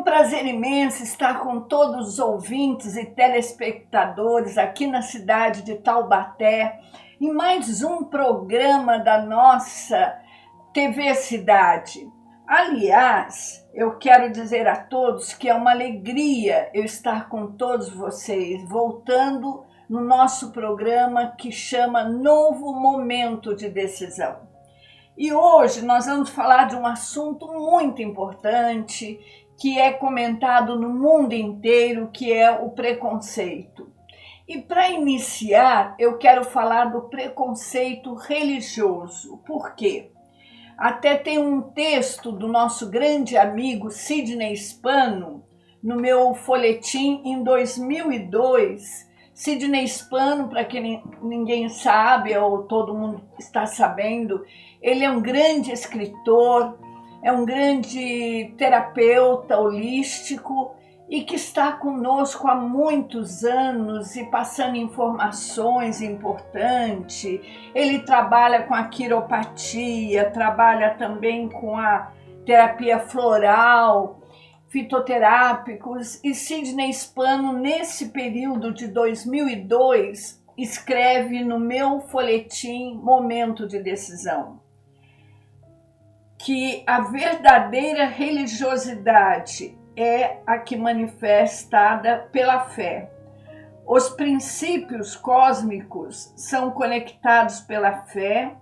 Prazer imenso estar com todos os ouvintes e telespectadores aqui na cidade de Taubaté, em mais um programa da nossa TV Cidade. Aliás, eu quero dizer a todos que é uma alegria eu estar com todos vocês, voltando no nosso programa que chama Novo Momento de Decisão. E hoje nós vamos falar de um assunto muito importante, que é comentado no mundo inteiro, que é o preconceito. E para iniciar, eu quero falar do preconceito religioso. Por quê? Até tem um texto do nosso grande amigo Sidney Spano, no meu folhetim em 2002. Sidney Spano, para quem ninguém sabe, ou todo mundo está sabendo, ele é um grande escritor, é um grande terapeuta holístico e que está conosco há muitos anos e passando informações importantes. Ele trabalha com a quiropatia, trabalha também com a terapia floral, fitoterápicos. E Sidney Spano, nesse período de 2002, escreve no meu folhetim Momento de Decisão que a verdadeira religiosidade é a que manifestada pela fé. Os princípios cósmicos são conectados pela fé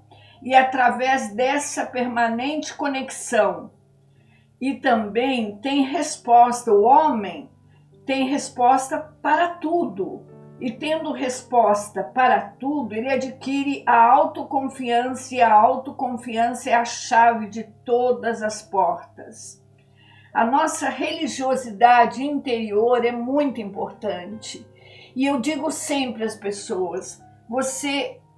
e através dessa permanente conexão. E também tem resposta, o homem tem resposta para tudo. E tendo resposta para tudo, ele adquire a autoconfiança, e a autoconfiança é a chave de todas as portas. A nossa religiosidade interior é muito importante. E eu digo sempre às pessoas,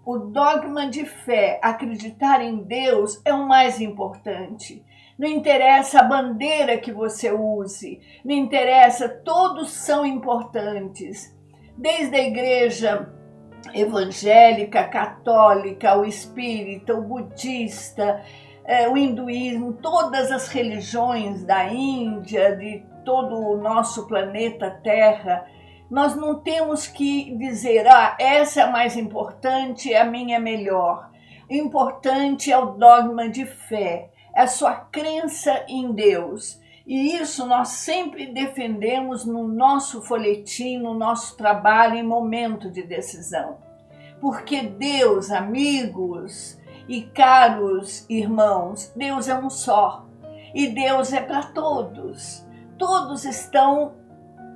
o dogma de fé, acreditar em Deus é o mais importante. Não interessa a bandeira que você use, não interessa, todos são importantes. Desde a igreja evangélica, católica, o espírita, o budista, o hinduísmo, todas as religiões da Índia, de todo o nosso planeta Terra, nós não temos que dizer, essa é a mais importante, a minha é melhor. O importante é o dogma de fé, é a sua crença em Deus. E isso nós sempre defendemos no nosso folhetim, no nosso trabalho em momento de decisão. Porque Deus, amigos e caros irmãos, Deus é um só. E Deus é para todos. Todos estão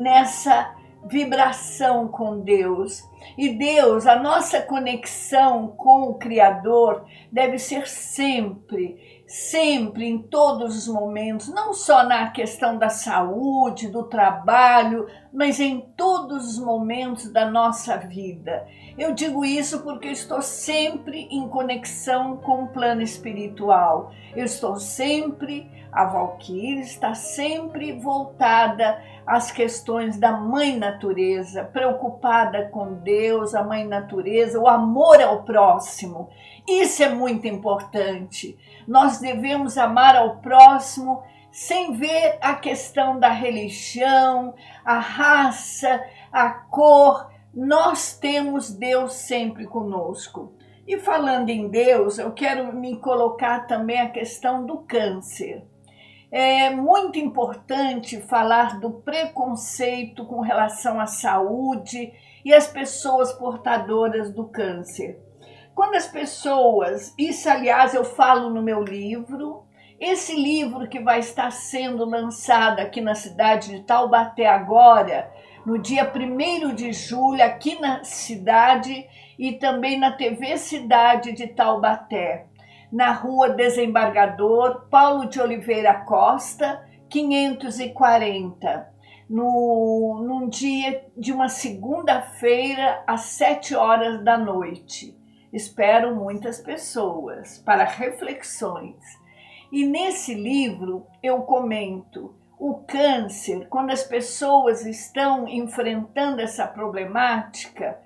nessa vibração com Deus. E Deus, a nossa conexão com o Criador deve ser sempre, em todos os momentos, não só na questão da saúde, do trabalho, mas em todos os momentos da nossa vida. Eu digo isso porque eu estou sempre em conexão com o plano espiritual. Eu estou sempre, a Valquíria está sempre voltada às questões da Mãe Natureza, preocupada com Deus, a Mãe Natureza, o amor ao próximo. Isso é muito importante. Nós devemos amar ao próximo sem ver a questão da religião, a raça, a cor. Nós temos Deus sempre conosco. E falando em Deus, eu quero me colocar também a questão do câncer. É muito importante falar do preconceito com relação à saúde e às pessoas portadoras do câncer. Quando as pessoas, isso aliás eu falo no meu livro, esse livro que vai estar sendo lançado aqui na cidade de Taubaté agora, no dia 1º de julho, aqui na cidade e também na TV Cidade de Taubaté, na Rua Desembargador Paulo de Oliveira Costa, 540. num dia de uma segunda-feira às 7 horas da noite. Espero muitas pessoas para reflexões. E nesse livro eu comento o câncer, quando as pessoas estão enfrentando essa problemática,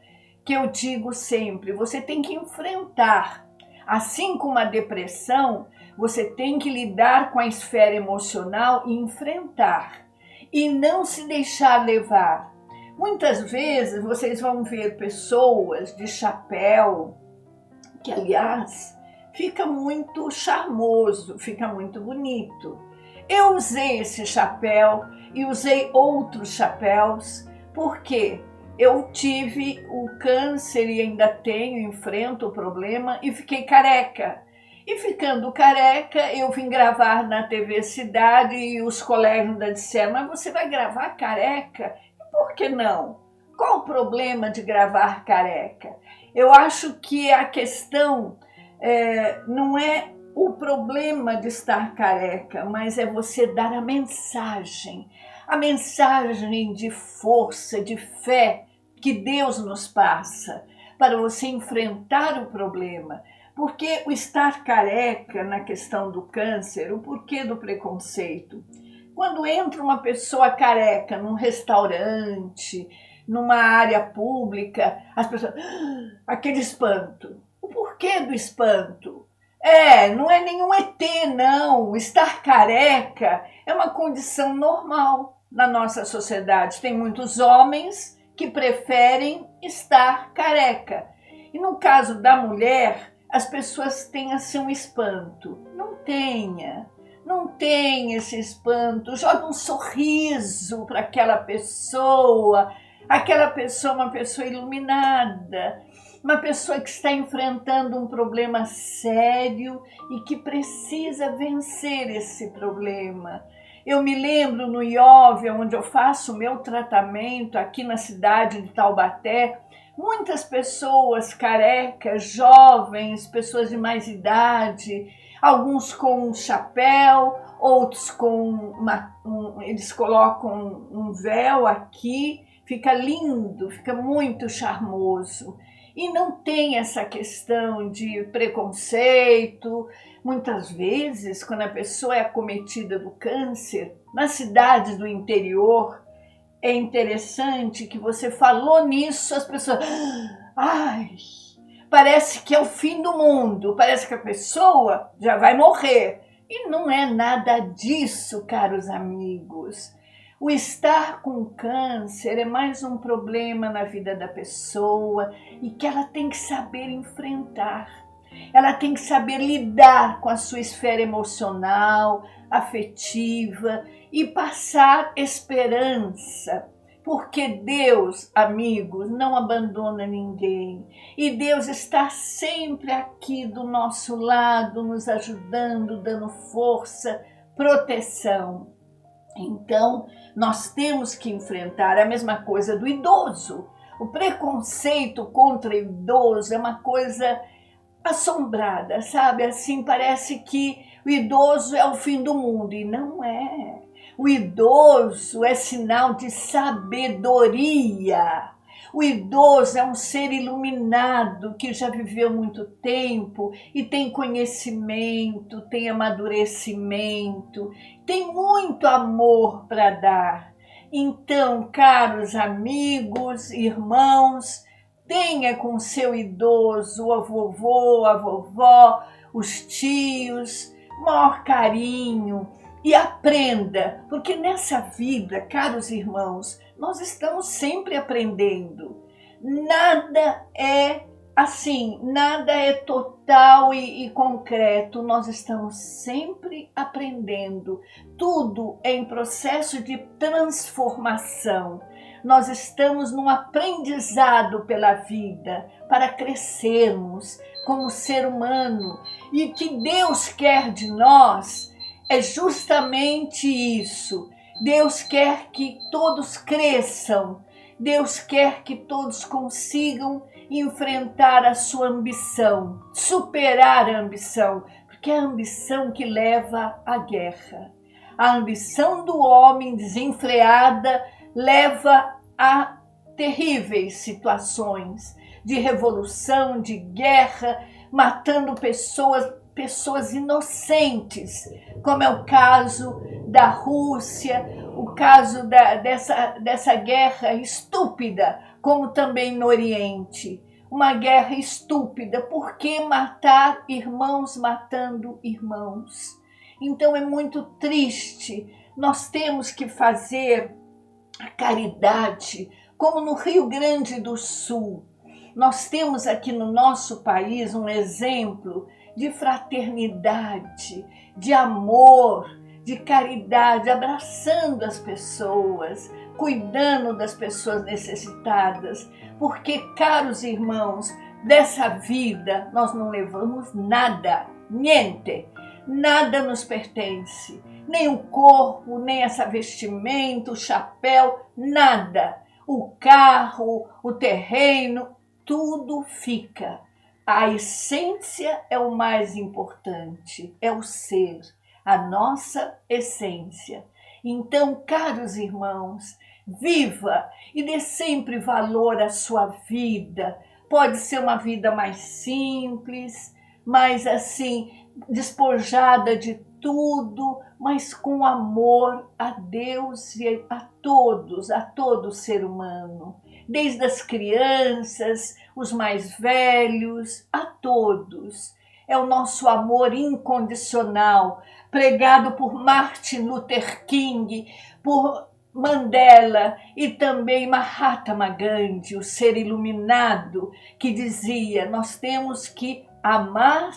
que eu digo sempre, você tem que enfrentar. Assim como a depressão, você tem que lidar com a esfera emocional e enfrentar. E não se deixar levar. Muitas vezes vocês vão ver pessoas de chapéu, que aliás fica muito charmoso, fica muito bonito. Eu usei esse chapéu e usei outros chapéus, porque eu tive o câncer e ainda tenho, enfrento o problema e fiquei careca. E ficando careca, eu vim gravar na TV Cidade e os colegas ainda disseram, mas você vai gravar careca? E por que não? Qual o problema de gravar careca? Eu acho que a questão não é o problema de estar careca, mas é você dar a mensagem de força, de fé que Deus nos passa para você enfrentar o problema. Porque o estar careca na questão do câncer, o porquê do preconceito? Quando entra uma pessoa careca num restaurante, numa área pública, as pessoas... aquele espanto. O porquê do espanto? Não é nenhum ET, não. Estar careca é uma condição normal na nossa sociedade. Tem muitos homens que preferem estar careca. E no caso da mulher, as pessoas têm assim um espanto. Não tenha esse espanto. Joga um sorriso para aquela pessoa é uma pessoa iluminada, uma pessoa que está enfrentando um problema sério e que precisa vencer esse problema. Eu me lembro no IOV, onde eu faço o meu tratamento aqui na cidade de Taubaté, muitas pessoas carecas, jovens, pessoas de mais idade, alguns com um chapéu, outros com eles colocam um véu aqui, fica lindo, fica muito charmoso. E não tem essa questão de preconceito. Muitas vezes, quando a pessoa é acometida do câncer, nas cidades do interior, é interessante que você falou nisso, as pessoas... ai, parece que é o fim do mundo, parece que a pessoa já vai morrer. E não é nada disso, caros amigos. O estar com câncer é mais um problema na vida da pessoa e que ela tem que saber enfrentar. Ela tem que saber lidar com a sua esfera emocional, afetiva e passar esperança. Porque Deus, amigos, não abandona ninguém. E Deus está sempre aqui do nosso lado, nos ajudando, dando força, proteção. Então, nós temos que enfrentar a mesma coisa do idoso. O preconceito contra o idoso é uma coisa assombrada, sabe? Assim, parece que o idoso é o fim do mundo, e não é. O idoso é sinal de sabedoria. O idoso é um ser iluminado que já viveu muito tempo e tem conhecimento, tem amadurecimento, tem muito amor para dar. Então, caros amigos, irmãos, tenha com seu idoso, a vovô, a vovó, os tios, maior carinho e aprenda, porque nessa vida, caros irmãos, nós estamos sempre aprendendo. Nada é assim, nada é total e concreto. Nós estamos sempre aprendendo. Tudo é em processo de transformação. Nós estamos num aprendizado pela vida para crescermos como ser humano. E o que Deus quer de nós é justamente isso. Deus quer que todos cresçam. Deus quer que todos consigam enfrentar a sua ambição, superar a ambição, porque é a ambição que leva à guerra. A ambição do homem desenfreada leva a terríveis situações de revolução, de guerra, matando pessoas inocentes, como é o caso da Rússia, o caso dessa guerra estúpida, como também no Oriente. Uma guerra estúpida, por que matar irmãos matando irmãos? Então é muito triste, nós temos que fazer a caridade, como no Rio Grande do Sul. Nós temos aqui no nosso país um exemplo de fraternidade, de amor, de caridade, abraçando as pessoas, cuidando das pessoas necessitadas, porque, caros irmãos, dessa vida nós não levamos nada, niente, nada nos pertence, nem o corpo, nem essa vestimenta, o chapéu, nada. O carro, o terreno, tudo fica. A essência é o mais importante, é o ser, a nossa essência. Então, caros irmãos, viva e dê sempre valor à sua vida. Pode ser uma vida mais simples, mais assim, despojada de tudo, mas com amor a Deus e a todo ser humano. Desde as crianças, os mais velhos, a todos. É o nosso amor incondicional, pregado por Martin Luther King, por Mandela e também Mahatma Gandhi, o ser iluminado, que dizia: nós temos que amar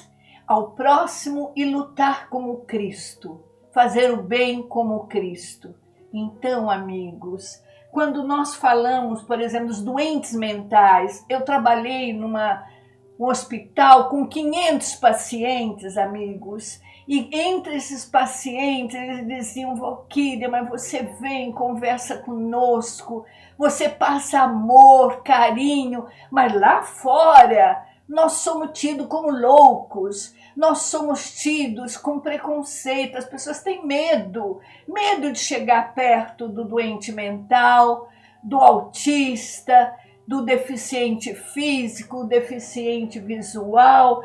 ao próximo e lutar como Cristo, fazer o bem como Cristo. Então, amigos, quando nós falamos, por exemplo, dos doentes mentais, eu trabalhei num hospital com 500 pacientes, amigos, e entre esses pacientes eles diziam: Valquíria, mas você vem, conversa conosco, você passa amor, carinho, mas lá fora nós somos tidos como loucos, nós somos tidos com preconceito, as pessoas têm medo de chegar perto do doente mental, do autista, do deficiente físico, deficiente visual,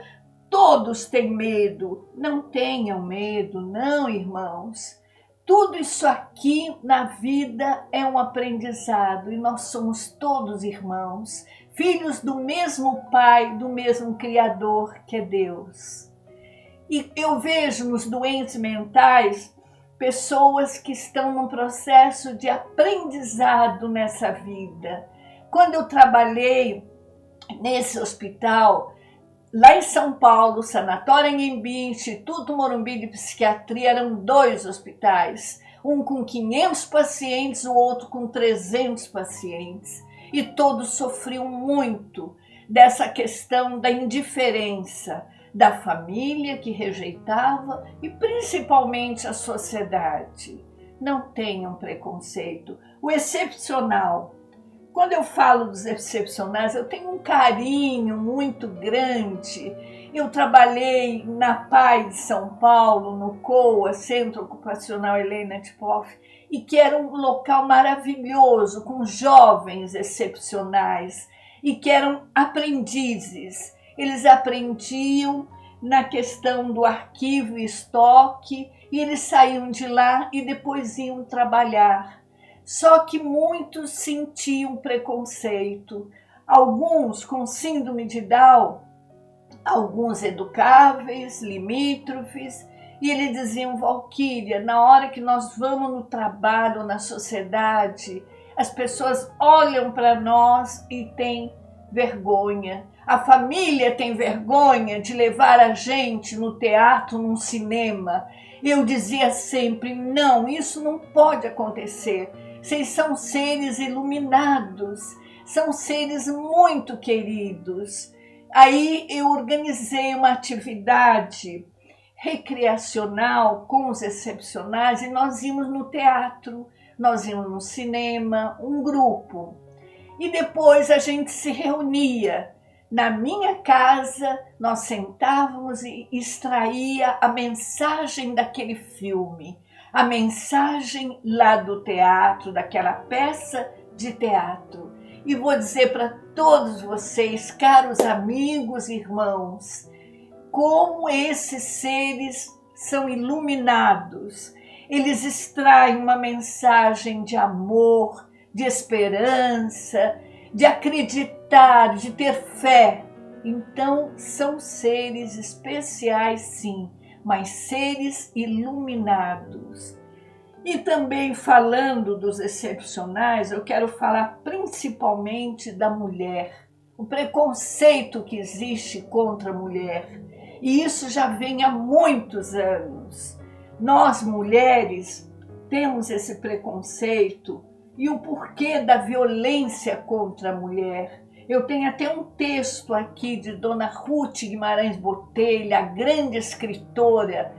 todos têm medo. Não tenham medo, não, irmãos. Tudo isso aqui na vida é um aprendizado e nós somos todos irmãos, filhos do mesmo Pai, do mesmo Criador que é Deus. E eu vejo nos doentes mentais pessoas que estão num processo de aprendizado nessa vida. Quando eu trabalhei nesse hospital, lá em São Paulo, Sanatório Anhembi, Instituto Morumbi de Psiquiatria, eram 2 hospitais, um com 500 pacientes, o outro com 300 pacientes. E todos sofriam muito dessa questão da indiferença da família que rejeitava e principalmente a sociedade. Não tenham preconceito. O excepcional. Quando eu falo dos excepcionais, eu tenho um carinho muito grande. Eu trabalhei na PAI de São Paulo, no COA, Centro Ocupacional Helena Tipov, e que era um local maravilhoso, com jovens excepcionais, e que eram aprendizes. Eles aprendiam na questão do arquivo e estoque, e eles saíam de lá e depois iam trabalhar. Só que muitos sentiam preconceito, alguns com síndrome de Down, alguns educáveis, limítrofes, e eles diziam: Valquíria, na hora que nós vamos no trabalho, na sociedade, as pessoas olham para nós e têm vergonha. A família tem vergonha de levar a gente no teatro, num cinema. Eu dizia sempre: não, isso não pode acontecer. Vocês são seres iluminados, são seres muito queridos. Aí eu organizei uma atividade recreacional com os excepcionais e nós íamos no teatro, nós íamos no cinema, um grupo. E depois a gente se reunia. Na minha casa, nós sentávamos e extraía a mensagem daquele filme, a mensagem lá do teatro, daquela peça de teatro. E vou dizer para todos vocês, caros amigos e irmãos, como esses seres são iluminados. Eles extraem uma mensagem de amor, de esperança, de acreditar, de ter fé. Então, são seres especiais, sim, mas seres iluminados. E também falando dos excepcionais, eu quero falar principalmente da mulher, o preconceito que existe contra a mulher. E isso já vem há muitos anos. Nós, mulheres, temos esse preconceito e o porquê da violência contra a mulher. Eu tenho até um texto aqui de Dona Ruth Guimarães Botelho, a grande escritora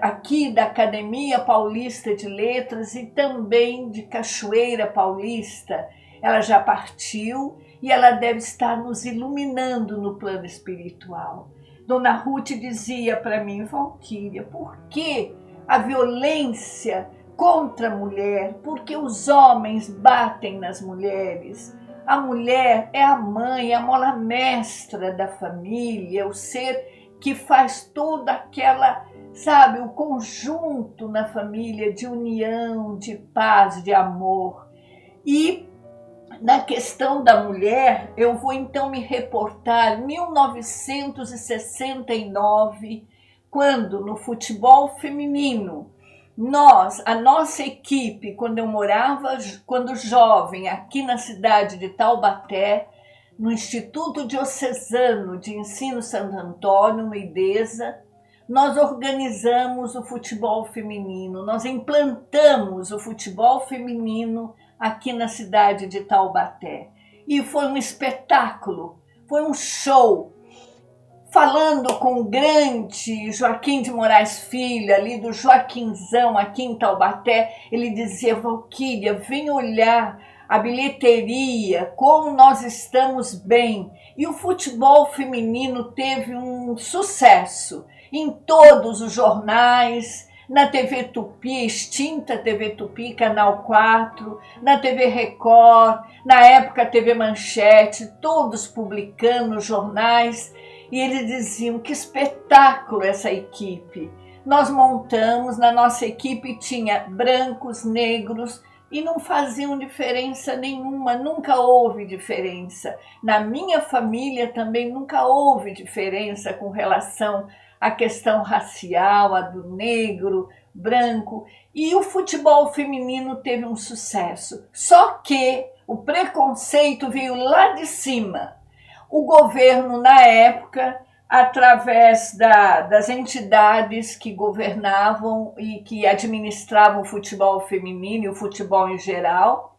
aqui da Academia Paulista de Letras e também de Cachoeira Paulista. Ela já partiu e ela deve estar nos iluminando no plano espiritual. Dona Ruth dizia para mim, Valquíria, por que a violência contra a mulher? Por que os homens batem nas mulheres? A mulher é a mãe, é a mola mestra da família, o ser que faz toda aquela, sabe, o conjunto na família de união, de paz, de amor. E na questão da mulher, eu vou então me reportar em 1969, quando no futebol feminino, a nossa equipe, quando jovem, aqui na cidade de Taubaté, no Instituto Diocesano de Ensino Santo Antônio, no IDESA, nós organizamos o futebol feminino, nós implantamos o futebol feminino aqui na cidade de Taubaté. E foi um espetáculo, foi um show. Falando com o grande Joaquim de Moraes Filho, ali do Joaquinzão, aqui em Taubaté, ele dizia, Valquíria, vem olhar a bilheteria, como nós estamos bem. E o futebol feminino teve um sucesso em todos os jornais, na TV Tupi, extinta TV Tupi, Canal 4, na TV Record, na época TV Manchete, todos publicando jornais. E eles diziam, que espetáculo essa equipe. Nós montamos, na nossa equipe tinha brancos, negros, e não faziam diferença nenhuma, nunca houve diferença. Na minha família também nunca houve diferença com relação à questão racial, a do negro, branco. E o futebol feminino teve um sucesso. Só que o preconceito veio lá de cima. O governo, na época, através das entidades que governavam e que administravam o futebol feminino e o futebol em geral,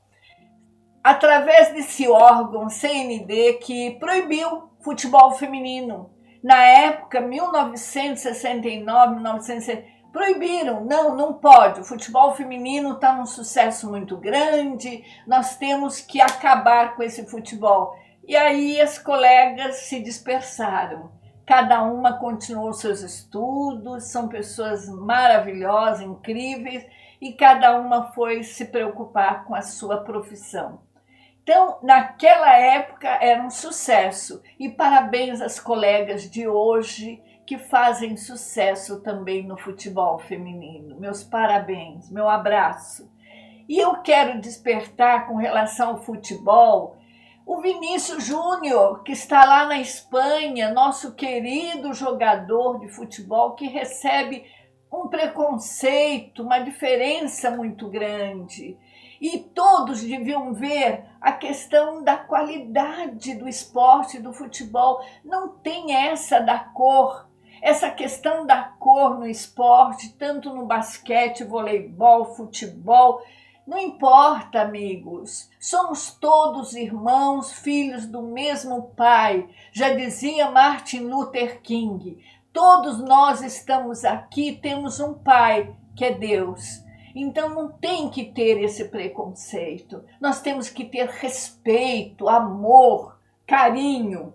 através desse órgão CND que proibiu futebol feminino. Na época, 1969, 1960, proibiram, não pode, o futebol feminino está num sucesso muito grande, nós temos que acabar com esse futebol. E aí as colegas se dispersaram, cada uma continuou seus estudos, são pessoas maravilhosas, incríveis, e cada uma foi se preocupar com a sua profissão. Então, naquela época era um sucesso, e parabéns às colegas de hoje que fazem sucesso também no futebol feminino. Meus parabéns, meu abraço. E eu quero despertar com relação ao futebol o Vinícius Júnior, que está lá na Espanha, nosso querido jogador de futebol que recebe um preconceito, uma diferença muito grande. E todos deviam ver a questão da qualidade do esporte, do futebol. Não tem essa da cor, essa questão da cor no esporte, tanto no basquete, voleibol, futebol. Não importa, amigos, somos todos irmãos, filhos do mesmo Pai. Já dizia Martin Luther King, todos nós estamos aqui, temos um Pai, que é Deus. Então não tem que ter esse preconceito, nós temos que ter respeito, amor, carinho.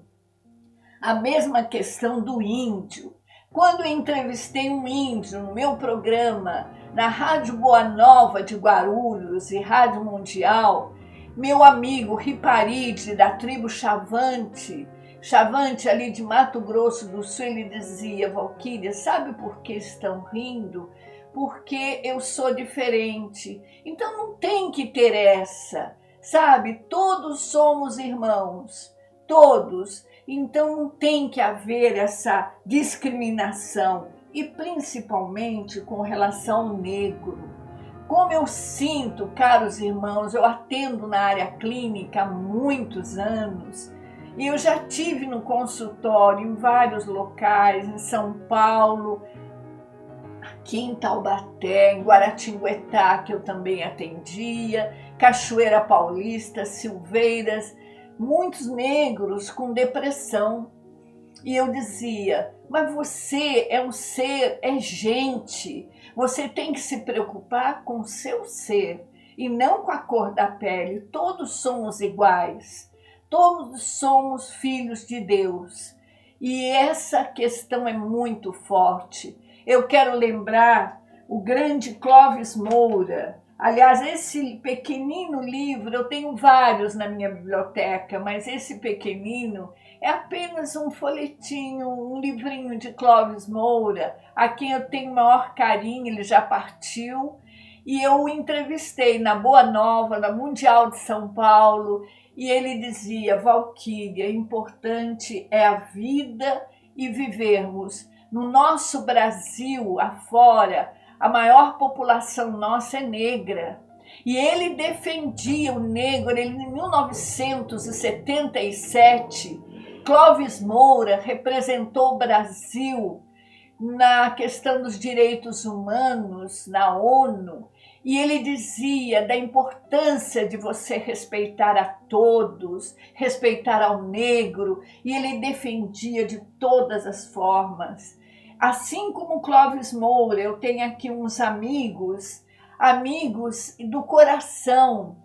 A mesma questão do índio. Quando eu entrevistei um índio no meu programa, na Rádio Boa Nova de Guarulhos e Rádio Mundial, meu amigo Riparide, da tribo Chavante ali de Mato Grosso do Sul, ele dizia: Valquíria, sabe por que estão rindo? Porque eu sou diferente. Então não tem que ter essa, sabe? Todos somos irmãos, todos. Então não tem que haver essa discriminação, e principalmente com relação ao negro. Como eu sinto, caros irmãos, eu atendo na área clínica há muitos anos, e eu já tive no consultório em vários locais, em São Paulo, aqui em Taubaté, em Guaratinguetá, que eu também atendia, Cachoeira Paulista, Silveiras, muitos negros com depressão. E eu dizia: mas você é um ser, é gente, você tem que se preocupar com o seu ser e não com a cor da pele. Todos somos iguais, todos somos filhos de Deus. E essa questão é muito forte. Eu quero lembrar o grande Clóvis Moura. Aliás, esse pequenino livro, eu tenho vários na minha biblioteca, mas esse pequenino é apenas um folhetinho, um livrinho de Clóvis Moura, a quem eu tenho o maior carinho. Ele já partiu, e eu o entrevistei na Boa Nova, na Mundial de São Paulo, e ele dizia: Valquíria, importante é a vida e vivermos. No nosso Brasil, afora, a maior população nossa é negra. E ele defendia o negro. Ele, em 1977, Clóvis Moura representou o Brasil na questão dos direitos humanos, na ONU, e ele dizia da importância de você respeitar a todos, respeitar ao negro, e ele defendia de todas as formas. Assim como Clóvis Moura, eu tenho aqui uns amigos do coração,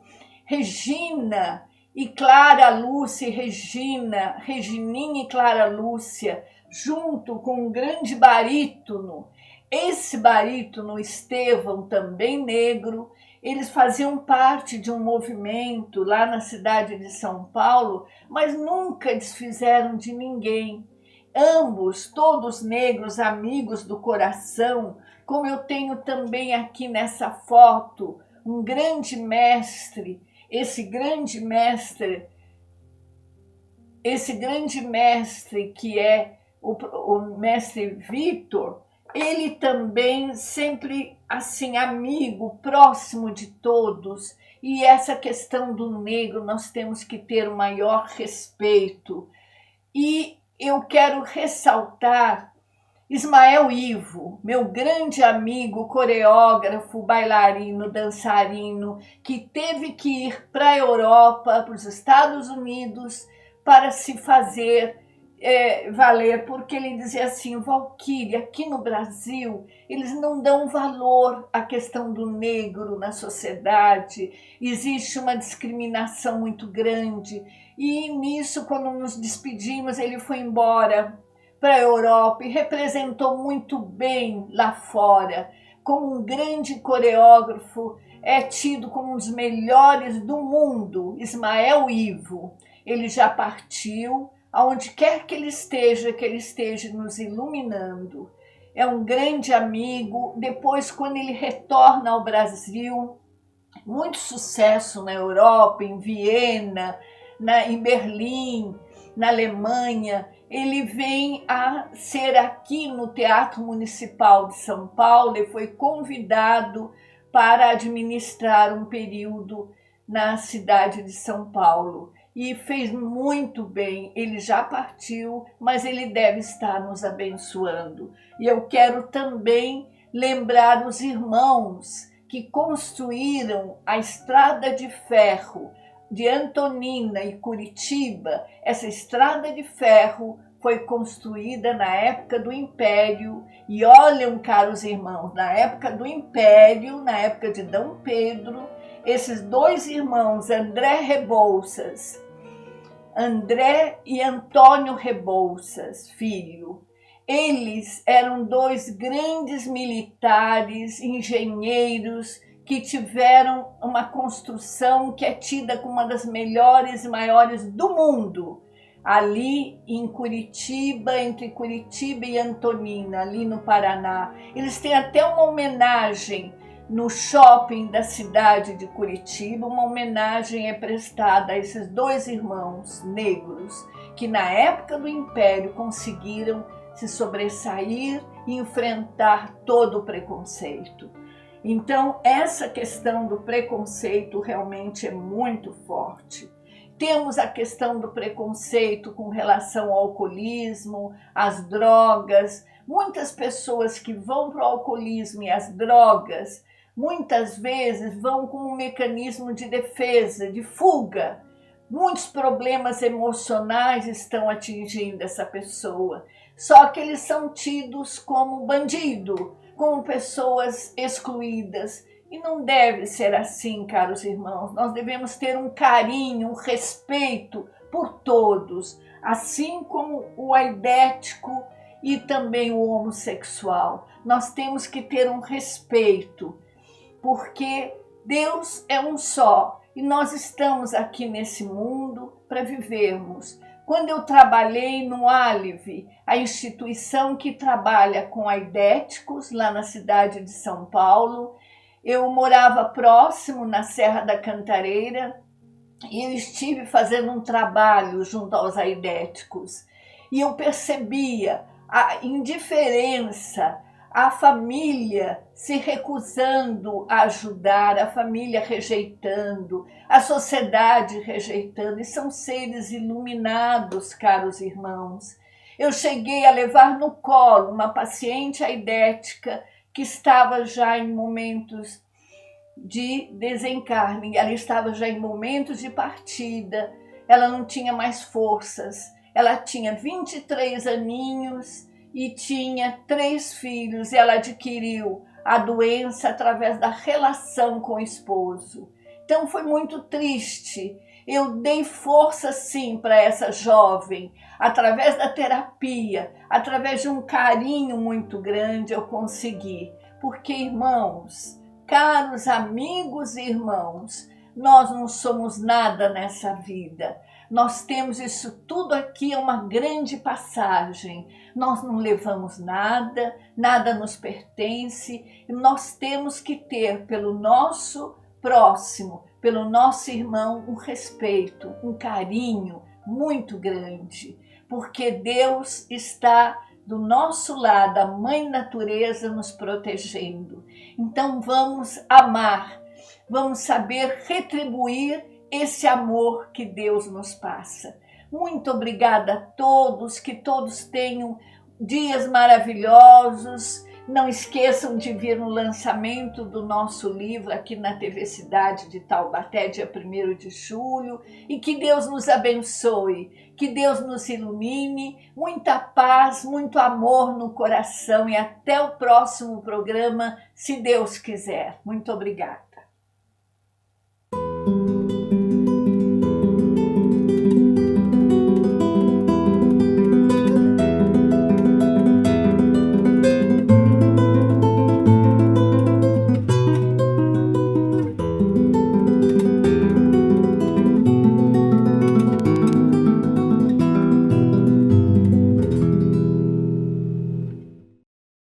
Regina e Clara Lúcia, Regininha e Clara Lúcia, junto com um grande barítono. Esse barítono, Estevão, também negro, eles faziam parte de um movimento lá na cidade de São Paulo, mas nunca desfizeram de ninguém. Ambos, todos negros, amigos do coração, como eu tenho também aqui nessa foto, um grande mestre, esse grande mestre que é o mestre Vitor, ele também sempre assim, amigo, próximo de todos. E essa questão do negro, nós temos que ter o maior respeito. E eu quero ressaltar Ismael Ivo, meu grande amigo, coreógrafo, bailarino, dançarino, que teve que ir para a Europa, para os Estados Unidos, para se fazer valer, porque ele dizia assim: Valquíria, aqui no Brasil, eles não dão valor à questão do negro na sociedade, existe uma discriminação muito grande. E nisso, quando nos despedimos, ele foi embora para a Europa e representou muito bem lá fora, como um grande coreógrafo, é tido como um dos melhores do mundo, Ismael Ivo. Ele já partiu, aonde quer que ele esteja nos iluminando. É um grande amigo. Depois, quando ele retorna ao Brasil, muito sucesso na Europa, em Viena, em Berlim, na Alemanha. Ele vem a ser aqui no Teatro Municipal de São Paulo e foi convidado para administrar um período na cidade de São Paulo. E fez muito bem. Ele já partiu, mas ele deve estar nos abençoando. E eu quero também lembrar os irmãos que construíram a estrada de ferro de Antonina e Curitiba. Essa estrada de ferro foi construída na época do Império. E olham, caros irmãos, na época do Império, na época de D. Pedro, esses dois irmãos, André e Antônio Rebouças, filho, Eles eram dois grandes militares, engenheiros, que tiveram uma construção que é tida como uma das melhores e maiores do mundo, ali em Curitiba, entre Curitiba e Antonina, ali no Paraná. Eles têm até uma homenagem no shopping da cidade de Curitiba. Uma homenagem é prestada a esses dois irmãos negros que na época do Império conseguiram se sobressair e enfrentar todo o preconceito. Então, essa questão do preconceito realmente é muito forte. Temos a questão do preconceito com relação ao alcoolismo, às drogas. Muitas pessoas que vão para o alcoolismo e as drogas, muitas vezes vão com um mecanismo de defesa, de fuga. Muitos problemas emocionais estão atingindo essa pessoa. Só que eles são tidos como bandido, como pessoas excluídas. E não deve ser assim, caros irmãos. Nós devemos ter um carinho, um respeito por todos, assim como o aidético e também o homossexual. Nós temos que ter um respeito, porque Deus é um só e nós estamos aqui nesse mundo para vivermos. Quando eu trabalhei no ALIV, a instituição que trabalha com aidéticos lá na cidade de São Paulo, eu morava próximo na Serra da Cantareira e eu estive fazendo um trabalho junto aos aidéticos e eu percebia a indiferença, a família se recusando a ajudar, a família rejeitando, a sociedade rejeitando, e são seres iluminados, caros irmãos. Eu cheguei a levar no colo uma paciente aidética que estava já em momentos de desencarne, ela estava já em momentos de partida, ela não tinha mais forças, ela tinha 23 aninhos, e tinha 3 filhos, e ela adquiriu a doença através da relação com o esposo. Então foi muito triste. Eu dei força sim para essa jovem, através da terapia, através de um carinho muito grande eu consegui. Porque, irmãos, caros amigos e irmãos, nós não somos nada nessa vida. Nós temos isso tudo aqui, é uma grande passagem. Nós não levamos nada, nada nos pertence. E nós temos que ter pelo nosso próximo, pelo nosso irmão, um respeito, um carinho muito grande. Porque Deus está do nosso lado, a Mãe Natureza nos protegendo. Então vamos amar, vamos saber retribuir esse amor que Deus nos passa. Muito obrigada a todos, que todos tenham dias maravilhosos. Não esqueçam de vir no lançamento do nosso livro aqui na TV Cidade de Taubaté, dia 1º de julho. E que Deus nos abençoe, que Deus nos ilumine. Muita paz, muito amor no coração e até o próximo programa, se Deus quiser. Muito obrigada.